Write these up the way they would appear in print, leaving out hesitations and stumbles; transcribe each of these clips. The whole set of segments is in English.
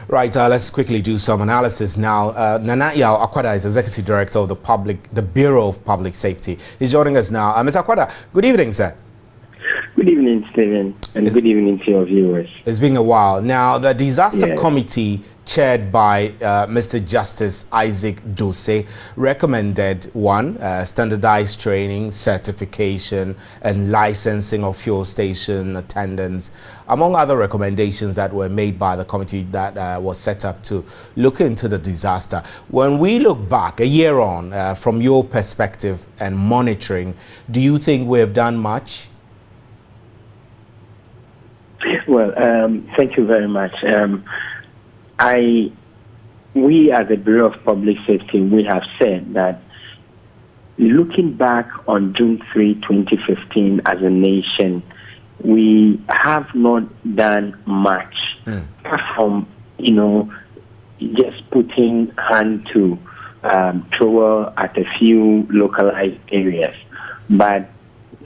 Right, let's quickly do some analysis now. Nana Yaw Akwada is Executive Director of the Bureau of Public Safety. He's joining us now. Mr. Akwada, good evening, sir. Good evening, Stephen, and good evening to your viewers. It's been a while. Now, the Disaster Committee, chaired by Mr. Justice Isaac Dose, recommended standardized training, certification, and licensing of fuel station attendants, among other recommendations that were made by the committee that was set up to look into the disaster. When we look back a year on, from your perspective and monitoring, do you think we have done much? Well, thank you very much. We at the Bureau of Public Safety, we have said that looking back on June 3, 2015 as a nation, we have not done much from, just putting hand to trowel at a few localized areas. But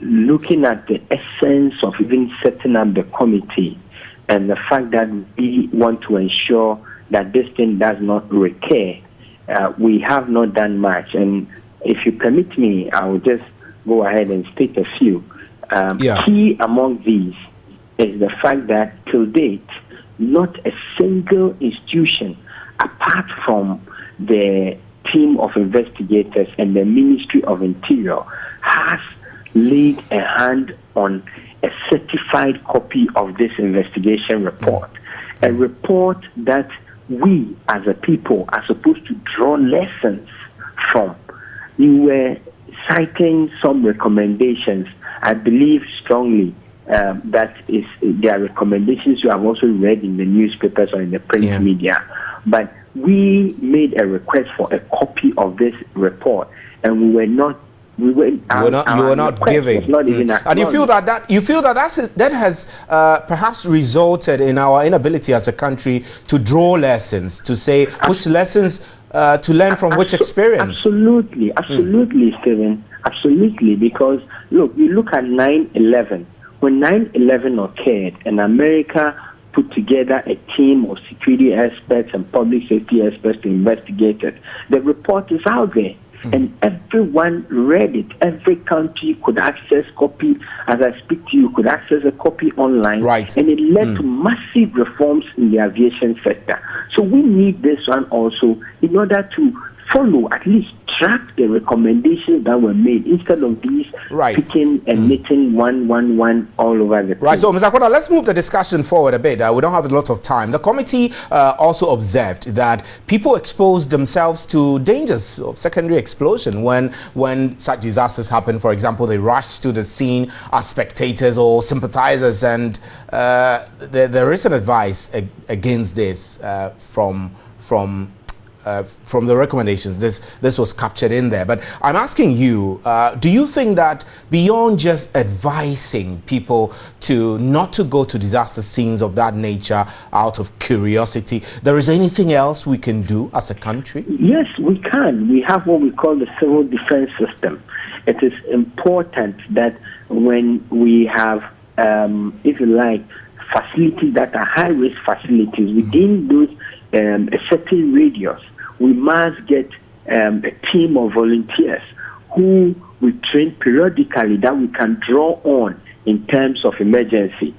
looking at the essence of even setting up the committee and the fact that we want to ensure that this thing does not recur, we have not done much. And if you permit me, I will just go ahead and state a few. Key among these is the fact that till date, not a single institution, apart from the team of investigators and the Ministry of Interior, has laid a hand on a certified copy of this investigation report, a report that we as a people are supposed to draw lessons from. You were citing some recommendations. I believe strongly that there are recommendations you have also read in the newspapers or in the print media. But we made a request for a copy of this report, and we were not giving. And you feel that has perhaps resulted in our inability as a country to draw lessons, to say which lessons to learn from which experience. Absolutely, Stephen, absolutely. Because look, you look at 9/11. When 9/11 occurred, and America put together a team of security experts and public safety experts to investigate it, the report is out there. And everyone read it. Every country could access copy. As I speak to you, could access a copy online. Right. And it led to massive reforms in the aviation sector. So we need this one also in order to follow, at least track the recommendations that were made instead of these picking and knitting one all over the place. Right. So, Mr. Akwada, let's move the discussion forward a bit. We don't have a lot of time. The committee also observed that people expose themselves to dangers of secondary explosion when such disasters happen. For example, they rush to the scene as spectators or sympathizers, and there is an advice against this from the recommendations. This was captured in there. But I'm asking you, do you think that beyond just advising people not to go to disaster scenes of that nature out of curiosity, there is anything else we can do as a country? Yes, we can. We have what we call the civil defense system. It is important that when we have, if you like, facilities that are high-risk facilities, within those a certain radius, we must get a team of volunteers who we train periodically that we can draw on in terms of emergency.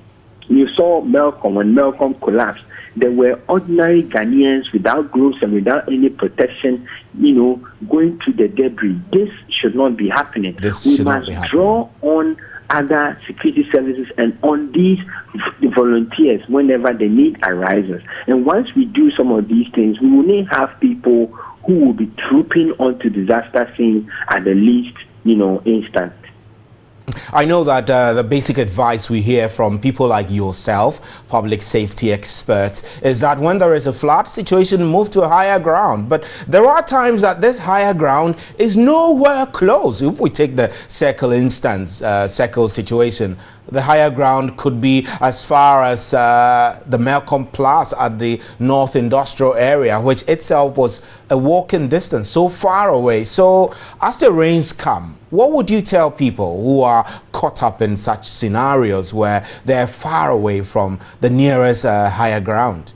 You saw Malcolm, when Malcolm collapsed, there were ordinary Ghanaians without gloves and without any protection, going to the debris. This should not be happening. We must draw on other security services and on these volunteers whenever the need arises. And once we do some of these things, we will not have people who will be trooping onto disaster scenes at the least, instant. I know that the basic advice we hear from people like yourself, public safety experts, is that when there is a flood situation, move to a higher ground. But there are times that this higher ground is nowhere close. If we take the Circle situation, the higher ground could be as far as the Malcolm Plaza at the North Industrial Area, which itself was a walking distance, so far away. So as the rains come, what would you tell people who are caught up in such scenarios where they're far away from the nearest higher ground?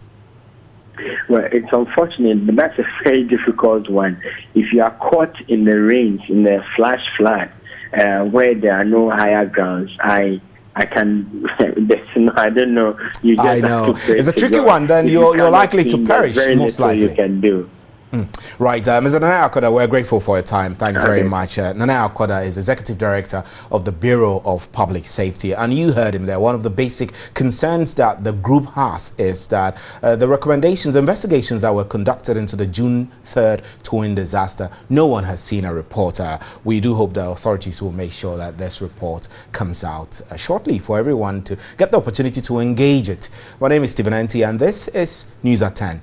Well, it's unfortunate, but that's a very difficult one. If you are caught in the rains, in the flash flood, where there are no higher grounds, I can. I don't know. You just I know. have to pray It's a to tricky God. one. Then If you're you likely cannot to sing, perish, there's very most little likely. you can do. Right, Mr. Nana Akoda, we're grateful for your time. Thanks very Okay. much. Nana Akoda is Executive Director of the Bureau of Public Safety. And you heard him there. One of the basic concerns that the group has is that the recommendations, the investigations that were conducted into the June 3rd twin disaster, no one has seen a report. We do hope the authorities will make sure that this report comes out shortly for everyone to get the opportunity to engage it. My name is Stephen Enti, and this is News at 10.